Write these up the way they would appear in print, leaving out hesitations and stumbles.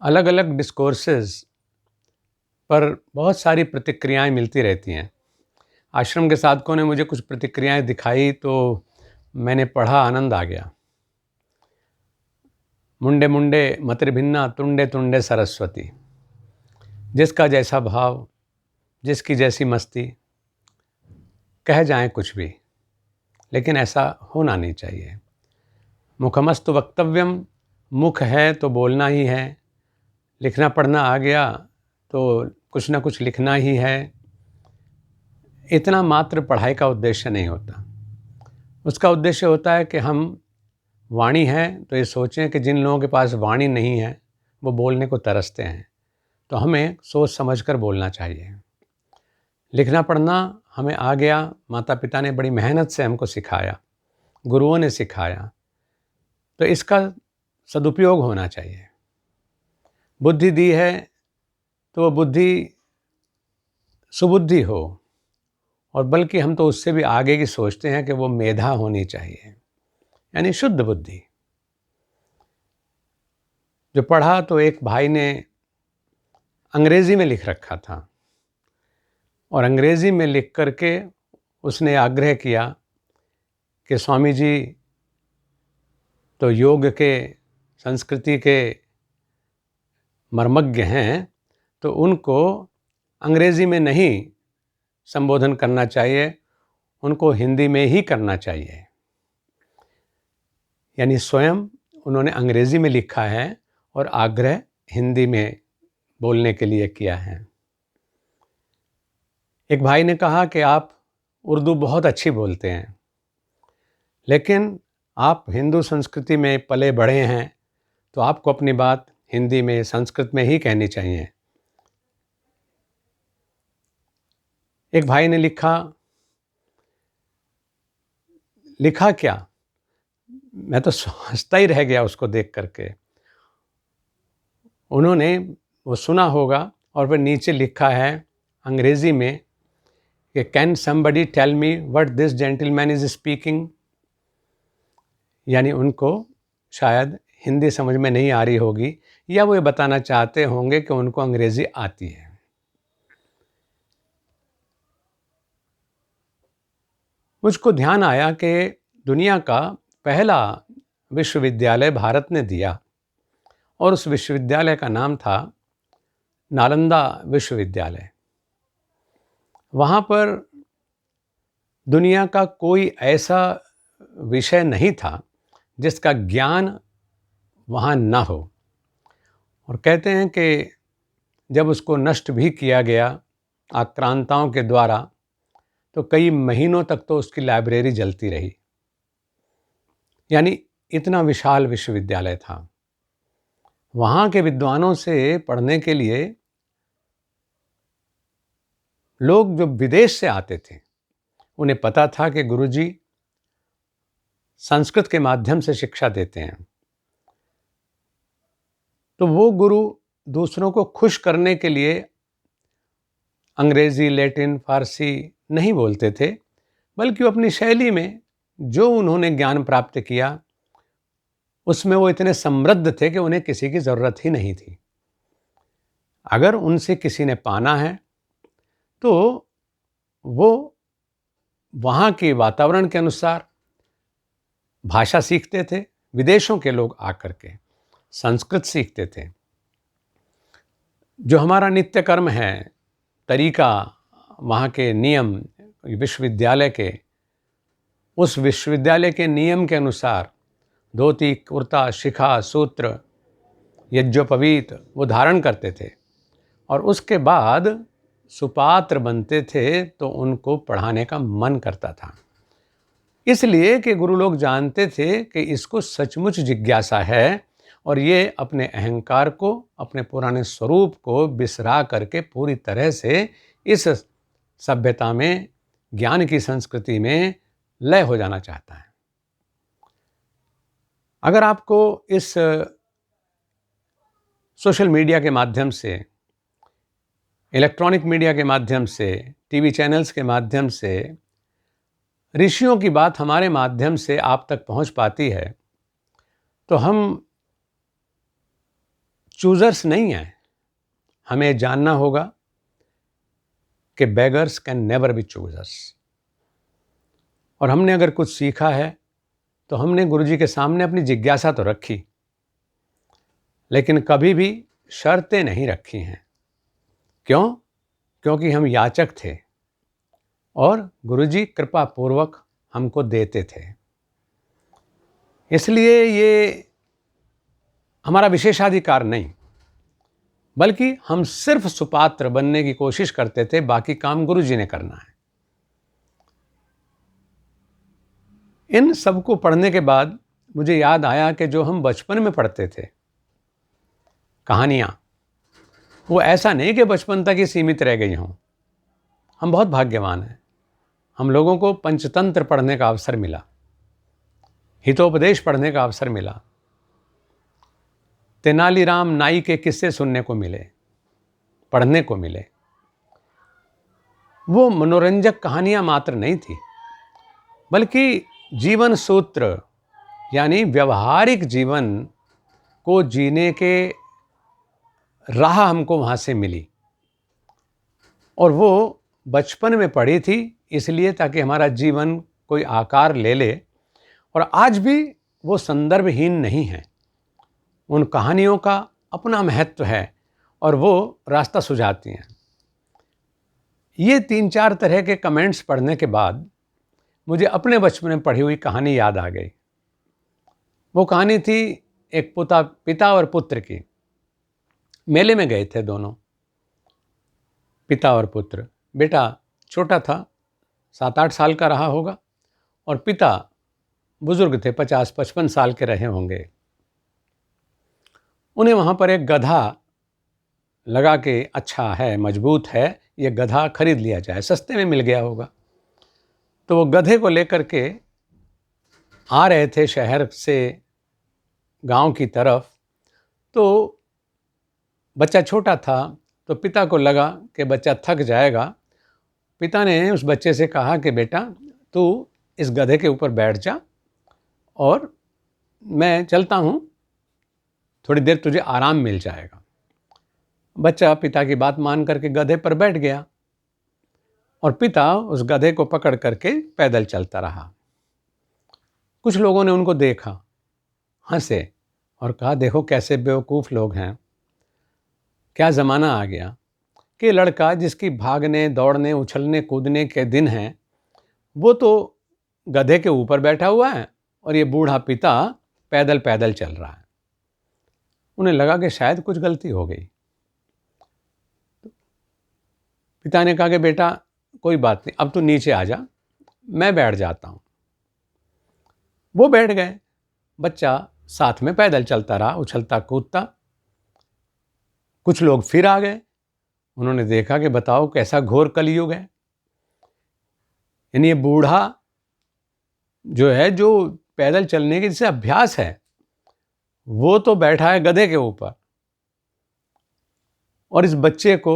अलग अलग डिस्कोर्सेस पर बहुत सारी प्रतिक्रियाएं मिलती रहती हैं। आश्रम के साधकों ने मुझे कुछ प्रतिक्रियाएं दिखाई तो मैंने पढ़ा, आनंद आ गया। मुंडे मुंडे मतिर्भिन्ना तुंडे तुंडे सरस्वती। जिसका जैसा भाव, जिसकी जैसी मस्ती, कह जाएं कुछ भी, लेकिन ऐसा होना नहीं चाहिए। मुखमस्तु वक्तव्यम, मुख है तो बोलना ही है। लिखना पढ़ना आ गया तो कुछ ना कुछ लिखना ही है। इतना मात्र पढ़ाई का उद्देश्य नहीं होता। उसका उद्देश्य होता है कि हम वाणी है तो ये सोचें कि जिन लोगों के पास वाणी नहीं है वो बोलने को तरसते हैं, तो हमें सोच समझ कर बोलना चाहिए। लिखना पढ़ना हमें आ गया, माता पिता ने बड़ी मेहनत से हमको सिखाया, गुरुओं ने सिखाया, तो इसका सदुपयोग होना चाहिए। बुद्धि दी है तो वो बुद्धि सुबुद्धि हो, और बल्कि हम तो उससे भी आगे की सोचते हैं कि वो मेधा होनी चाहिए, यानी शुद्ध बुद्धि। जो पढ़ा तो एक भाई ने अंग्रेजी में लिख रखा था, और अंग्रेजी में लिख करके उसने आग्रह किया कि स्वामी जी तो योग के, संस्कृति के मर्मज्ञ हैं, तो उनको अंग्रेजी में नहीं संबोधन करना चाहिए, उनको हिंदी में ही करना चाहिए। यानी स्वयं उन्होंने अंग्रेजी में लिखा है और आग्रह हिंदी में बोलने के लिए किया है। एक भाई ने कहा कि आप उर्दू बहुत अच्छी बोलते हैं, लेकिन आप हिंदू संस्कृति में पले बढ़े हैं, तो आपको अपनी बात हिंदी में, संस्कृत में ही कहनी चाहिए। एक भाई ने लिखा क्या, मैं तो हंसता ही रह गया उसको देख करके। उन्होंने वो सुना होगा और फिर नीचे लिखा है अंग्रेजी में कि can somebody tell me what this gentleman is speaking. यानी उनको शायद हिंदी समझ में नहीं आ रही होगी, या वो ये बताना चाहते होंगे कि उनको अंग्रेजी आती है। मुझको ध्यान आया कि दुनिया का पहला विश्वविद्यालय भारत ने दिया, और उस विश्वविद्यालय का नाम था नालंदा विश्वविद्यालय। वहाँ पर दुनिया का कोई ऐसा विषय नहीं था जिसका ज्ञान वहाँ ना हो। और कहते हैं कि जब उसको नष्ट भी किया गया आक्रांताओं के द्वारा, तो कई महीनों तक तो उसकी लाइब्रेरी जलती रही। यानी इतना विशाल विश्वविद्यालय था। वहाँ के विद्वानों से पढ़ने के लिए लोग जो विदेश से आते थे, उन्हें पता था कि गुरुजी संस्कृत के माध्यम से शिक्षा देते हैं, तो वो गुरु दूसरों को खुश करने के लिए अंग्रेजी, लैटिन, फारसी नहीं बोलते थे, बल्कि वो अपनी शैली में जो उन्होंने ज्ञान प्राप्त किया उसमें वो इतने समृद्ध थे कि उन्हें किसी की ज़रूरत ही नहीं थी। अगर उनसे किसी ने पाना है तो वो वहाँ के वातावरण के अनुसार भाषा सीखते थे। विदेशों के लोग आकर के संस्कृत सीखते थे। जो हमारा नित्य कर्म है, तरीका, वहाँ के नियम, विश्वविद्यालय के, उस विश्वविद्यालय के नियम के अनुसार धोती, कुर्ता, शिखा, सूत्र, यज्ञोपवीत वो धारण करते थे, और उसके बाद सुपात्र बनते थे तो उनको पढ़ाने का मन करता था। इसलिए कि गुरु लोग जानते थे कि इसको सचमुच जिज्ञासा है, और ये अपने अहंकार को, अपने पुराने स्वरूप को बिसरा करके पूरी तरह से इस सभ्यता में, ज्ञान की संस्कृति में लय हो जाना चाहता है। अगर आपको इस सोशल मीडिया के माध्यम से, इलेक्ट्रॉनिक मीडिया के माध्यम से, टीवी चैनल्स के माध्यम से ऋषियों की बात हमारे माध्यम से आप तक पहुंच पाती है, तो हम चूज़र्स नहीं हैं। हमें जानना होगा कि beggars can never be choosers. और हमने अगर कुछ सीखा है तो हमने गुरुजी के सामने अपनी जिज्ञासा तो रखी, लेकिन कभी भी शर्तें नहीं रखी हैं। क्यों? क्योंकि हम याचक थे और गुरुजी कृपा पूर्वक हमको देते थे। इसलिए ये हमारा विशेषाधिकार नहीं, बल्कि हम सिर्फ सुपात्र बनने की कोशिश करते थे, बाकी काम गुरुजी ने करना है। इन सब को पढ़ने के बाद मुझे याद आया कि जो हम बचपन में पढ़ते थे कहानियाँ, वो ऐसा नहीं कि बचपन तक ही सीमित रह गई हों। हम बहुत भाग्यवान हैं। हम लोगों को पंचतंत्र पढ़ने का अवसर मिला, हितोपदेश पढ़ने का अवसर मिला, तेनालीराम नाई के किस्से सुनने को मिले, पढ़ने को मिले। वो मनोरंजक कहानियाँ मात्र नहीं थी, बल्कि जीवन सूत्र यानी व्यवहारिक जीवन को जीने के राह हमको वहाँ से मिली। और वो बचपन में पढ़ी थी इसलिए ताकि हमारा जीवन कोई आकार ले ले, और आज भी वो संदर्भहीन नहीं है। उन कहानियों का अपना महत्व है और वो रास्ता सुझाती हैं। ये 3-4 तरह के कमेंट्स पढ़ने के बाद मुझे अपने बचपन में पढ़ी हुई कहानी याद आ गई। वो कहानी थी एक पिता और पुत्र की। मेले में गए थे दोनों, पिता और पुत्र। बेटा छोटा था, 7-8 साल का रहा होगा, और पिता बुजुर्ग थे, 50-55 साल के रहे होंगे। उन्हें वहाँ पर एक गधा लगा कि अच्छा है, मजबूत है, ये गधा खरीद लिया जाए, सस्ते में मिल गया होगा। तो वो गधे को लेकर के आ रहे थे शहर से गांव की तरफ। तो बच्चा छोटा था, तो पिता को लगा कि बच्चा थक जाएगा। पिता ने उस बच्चे से कहा कि बेटा तू इस गधे के ऊपर बैठ जा और मैं चलता हूँ, थोड़ी देर तुझे आराम मिल जाएगा। बच्चा पिता की बात मान करके गधे पर बैठ गया और पिता उस गधे को पकड़ करके पैदल चलता रहा। कुछ लोगों ने उनको देखा, हंसे और कहा देखो कैसे बेवकूफ़ लोग हैं। क्या ज़माना आ गया कि लड़का जिसकी भागने दौड़ने उछलने कूदने के दिन हैं, वो तो गधे के ऊपर बैठा हुआ है और ये बूढ़ा पिता पैदल पैदल चल रहा है। उन्हें लगा कि शायद कुछ गलती हो गई। पिता ने कहा कि बेटा कोई बात नहीं, अब तू नीचे आ जा, मैं बैठ जाता हूँ। वो बैठ गए, बच्चा साथ में पैदल चलता रहा, उछलता कूदता। कुछ लोग फिर आ गए, उन्होंने देखा कि बताओ कैसा घोर कलयुग है। यानी ये बूढ़ा जो है, जो पैदल चलने के जिसे अभ्यास है, वो तो बैठा है गधे के ऊपर और इस बच्चे को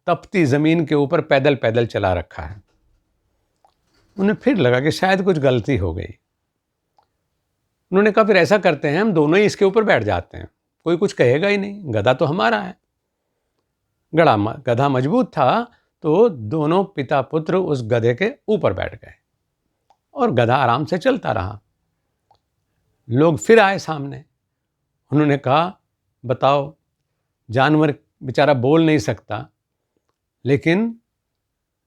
तपती ज़मीन के ऊपर पैदल पैदल चला रखा है। उन्हें फिर लगा कि शायद कुछ गलती हो गई। उन्होंने कहा फिर ऐसा करते हैं, हम दोनों ही इसके ऊपर बैठ जाते हैं, कोई कुछ कहेगा ही नहीं, गधा तो हमारा है। गधा मजबूत था, तो दोनों पिता पुत्र उस गधे के ऊपर बैठ गए और गधा आराम से चलता रहा। लोग फिर आए सामने, उन्होंने कहा बताओ, जानवर बेचारा बोल नहीं सकता, लेकिन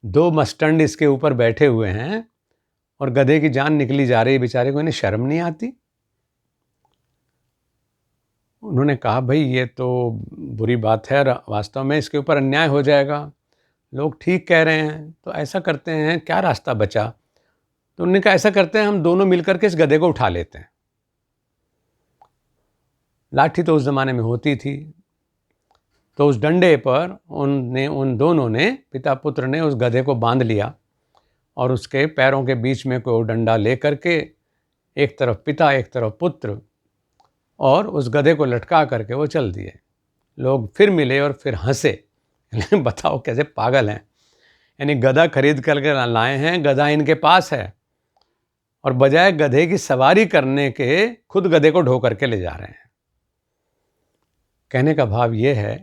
2 मस्टंड इसके ऊपर बैठे हुए हैं और गधे की जान निकली जा रही है, बेचारे को, इन्हें शर्म नहीं आती। उन्होंने कहा भाई ये तो बुरी बात है, वास्तव में इसके ऊपर अन्याय हो जाएगा, लोग ठीक कह रहे हैं, तो ऐसा करते हैं, क्या रास्ता बचा। तो उन्होंने कहा ऐसा करते हैं, हम दोनों मिलकर के इस गधे को उठा लेते हैं। लाठी तो उस ज़माने में होती थी, तो उस डंडे पर उन दोनों ने, पिता पुत्र ने, उस गधे को बांध लिया और उसके पैरों के बीच में कोई डंडा ले करके, एक तरफ पिता एक तरफ पुत्र, और उस गधे को लटका करके वो चल दिए। लोग फिर मिले और फिर हंसे, बताओ कैसे पागल हैं। यानी गधा खरीद करके लाए हैं, गधा इनके पास है, और बजाय गधे की सवारी करने के खुद गधे को ढो करके ले जा रहे हैं। कहने का भाव ये है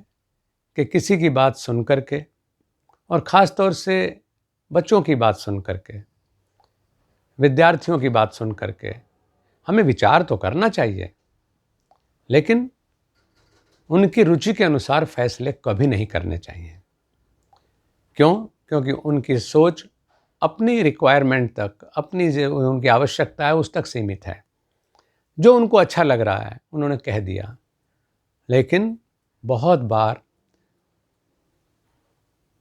कि किसी की बात सुन कर के, और ख़ास तौर से बच्चों की बात सुन कर के, विद्यार्थियों की बात सुन कर के हमें विचार तो करना चाहिए, लेकिन उनकी रुचि के अनुसार फैसले कभी नहीं करने चाहिए। क्यों? क्योंकि उनकी सोच अपनी रिक्वायरमेंट तक, अपनी जो उनकी आवश्यकता है उस तक सीमित है। जो उनको अच्छा लग रहा है उन्होंने कह दिया, लेकिन बहुत बार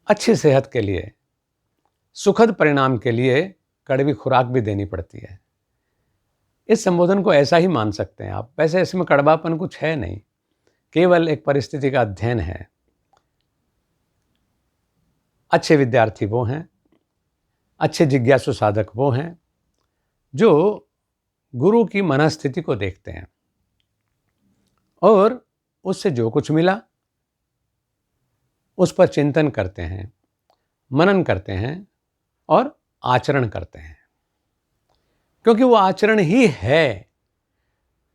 अच्छी सेहत के लिए, सुखद परिणाम के लिए कड़वी खुराक भी देनी पड़ती है। इस संबोधन को ऐसा ही मान सकते हैं आप। वैसे इसमें कड़वापन कुछ है नहीं, केवल एक परिस्थिति का अध्ययन है। अच्छे विद्यार्थी वो हैं, अच्छे जिज्ञासु साधक वो हैं जो गुरु की मनस्थिति को देखते हैं और उससे जो कुछ मिला उस पर चिंतन करते हैं, मनन करते हैं और आचरण करते हैं। क्योंकि वो आचरण ही है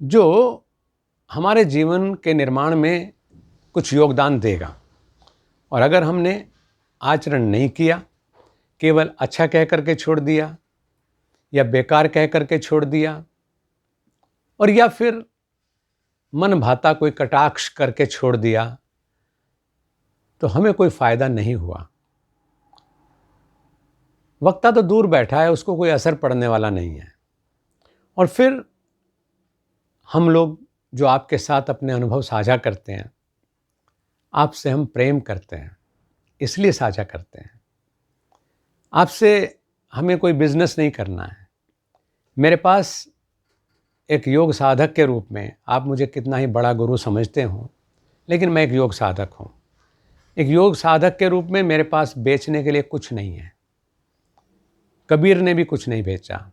जो हमारे जीवन के निर्माण में कुछ योगदान देगा। और अगर हमने आचरण नहीं किया, केवल अच्छा कह करके छोड़ दिया या बेकार कह करके छोड़ दिया, और या फिर मन भाता कोई कटाक्ष करके छोड़ दिया, तो हमें कोई फायदा नहीं हुआ। वक्ता तो दूर बैठा है, उसको कोई असर पड़ने वाला नहीं है। और फिर हम लोग जो आपके साथ अपने अनुभव साझा करते हैं, आपसे हम प्रेम करते हैं, इसलिए साझा करते हैं। आपसे हमें कोई बिजनेस नहीं करना है। मेरे पास एक योग साधक के रूप में आप मुझे कितना ही बड़ा गुरु समझते हो, लेकिन मैं एक योग साधक हूँ। एक योग साधक के रूप में मेरे पास बेचने के लिए कुछ नहीं है। कबीर ने भी कुछ नहीं बेचा,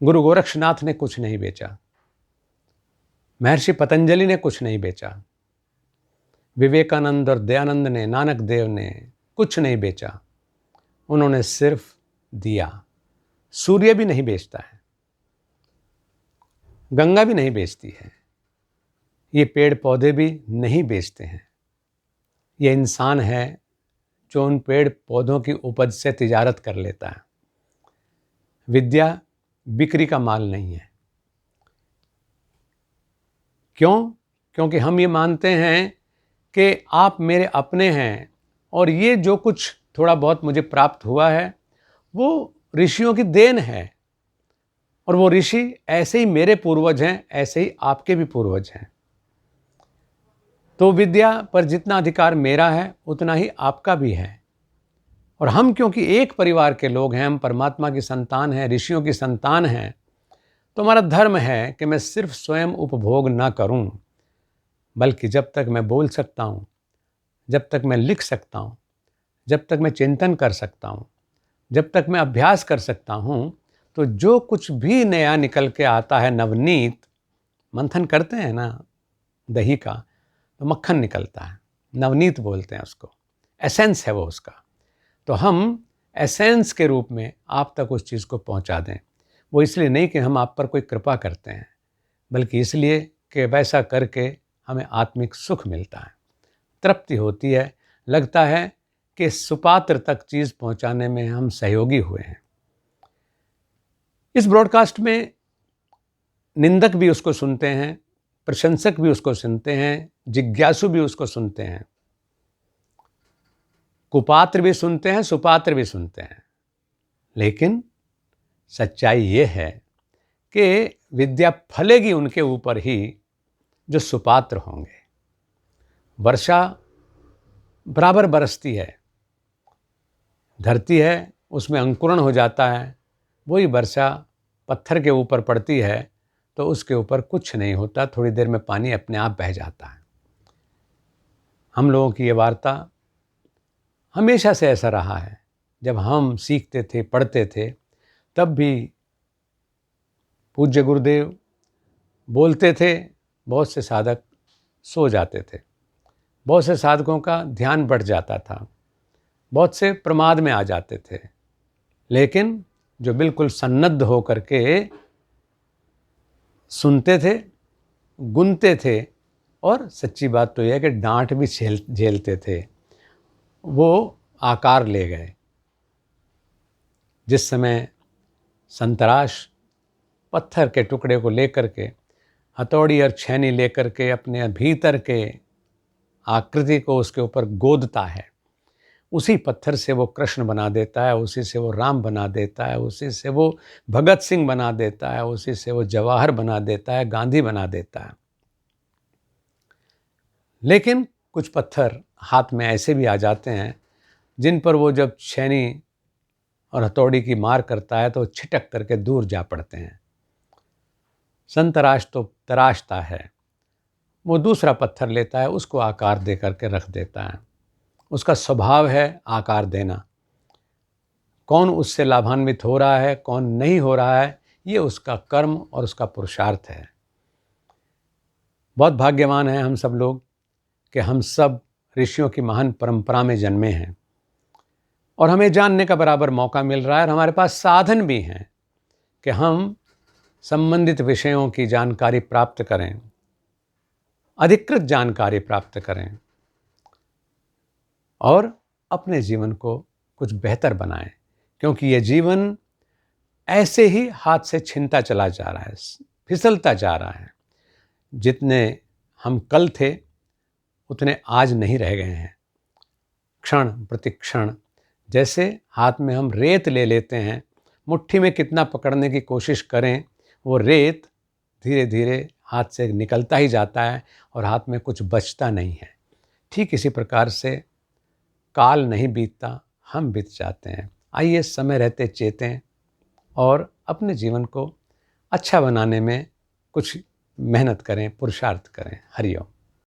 गुरु गोरक्षनाथ ने कुछ नहीं बेचा, महर्षि पतंजलि ने कुछ नहीं बेचा, विवेकानंद और दयानंद ने, नानक देव ने कुछ नहीं बेचा। उन्होंने सिर्फ दिया। सूर्य भी नहीं बेचता है, गंगा भी नहीं बेचती है, ये पेड़ पौधे भी नहीं बेचते हैं। ये इंसान है जो उन पेड़ पौधों की उपज से तिजारत कर लेता है। विद्या बिक्री का माल नहीं है। क्यों? क्योंकि हम ये मानते हैं कि आप मेरे अपने हैं और ये जो कुछ थोड़ा बहुत मुझे प्राप्त हुआ है वो ऋषियों की देन है, और वो ऋषि ऐसे ही मेरे पूर्वज हैं, ऐसे ही आपके भी पूर्वज हैं। तो विद्या पर जितना अधिकार मेरा है उतना ही आपका भी है। और हम क्योंकि एक परिवार के लोग हैं, हम परमात्मा की संतान हैं, ऋषियों की संतान हैं, तो हमारा धर्म है कि मैं सिर्फ स्वयं उपभोग ना करूं, बल्कि जब तक मैं बोल सकता हूं, जब तक मैं लिख सकता हूं, जब तक मैं चिंतन कर सकता हूं, जब तक मैं अभ्यास कर सकता हूं, तो जो कुछ भी नया निकल के आता है, नवनीत, मंथन करते हैं ना दही का, तो मक्खन निकलता है, नवनीत बोलते हैं उसको, एसेंस है वो उसका। तो हम एसेंस के रूप में आप तक उस चीज़ को पहुंचा दें। वो इसलिए नहीं कि हम आप पर कोई कृपा करते हैं, बल्कि इसलिए कि वैसा करके हमें आत्मिक सुख मिलता है, तृप्ति होती है, लगता है कि सुपात्र तक चीज़ पहुंचाने में हम सहयोगी हुए हैं। इस ब्रॉडकास्ट में निंदक भी उसको सुनते हैं, प्रशंसक भी उसको सुनते हैं, जिज्ञासु भी उसको सुनते हैं, कुपात्र भी सुनते हैं, सुपात्र भी सुनते हैं। लेकिन सच्चाई ये है कि विद्या फलेगी उनके ऊपर ही जो सुपात्र होंगे। वर्षा बराबर बरसती है, धरती है उसमें अंकुरण हो जाता है, वही वर्षा पत्थर के ऊपर पड़ती है तो उसके ऊपर कुछ नहीं होता, थोड़ी देर में पानी अपने आप बह जाता है। हम लोगों की ये वार्ता हमेशा से ऐसा रहा है। जब हम सीखते थे, पढ़ते थे, तब भी पूज्य गुरुदेव बोलते थे, बहुत से साधक सो जाते थे, बहुत से साधकों का ध्यान बढ़ जाता था, बहुत से प्रमाद में आ जाते थे। लेकिन जो बिल्कुल सन्नद्ध होकर के सुनते थे, गुनते थे और सच्ची बात तो यह है कि डांट भी झेलते थे, वो आकार ले गए। जिस समय संतराश पत्थर के टुकड़े को लेकर के, हथौड़ी और छेनी लेकर के अपने भीतर के आकृति को उसके ऊपर गोदता है, उसी पत्थर से वो कृष्ण बना देता है, उसी से वो राम बना देता है, उसी से वो भगत सिंह बना देता है, उसी से वो जवाहर बना देता है, गांधी बना देता है। लेकिन कुछ पत्थर हाथ में ऐसे भी आ जाते हैं जिन पर वो जब छेनी और हथौड़ी की मार करता है तो छिटक करके दूर जा पड़ते हैं। संतराश तो तराशता है, वो दूसरा पत्थर लेता है, उसको आकार दे करके रख देता है। उसका स्वभाव है आकार देना। कौन उससे लाभान्वित हो रहा है, कौन नहीं हो रहा है, ये उसका कर्म और उसका पुरुषार्थ है। बहुत भाग्यवान हैं हम सब लोग कि हम सब ऋषियों की महान परंपरा में जन्मे हैं और हमें जानने का बराबर मौका मिल रहा है और हमारे पास साधन भी हैं कि हम संबंधित विषयों की जानकारी प्राप्त करें, अधिकृत जानकारी प्राप्त करें और अपने जीवन को कुछ बेहतर बनाएं, क्योंकि ये जीवन ऐसे ही हाथ से छिनता चला जा रहा है, फिसलता जा रहा है। जितने हम कल थे उतने आज नहीं रह गए हैं। क्षण प्रति क्षण जैसे हाथ में हम रेत ले लेते हैं, मुट्ठी में कितना पकड़ने की कोशिश करें, वो रेत धीरे धीरे हाथ से निकलता ही जाता है और हाथ में कुछ बचता नहीं है। ठीक इसी प्रकार से काल नहीं बीतता, हम बीत जाते हैं। आइए समय रहते चेतें और अपने जीवन को अच्छा बनाने में कुछ मेहनत करें, पुरुषार्थ करें। हरि ओम।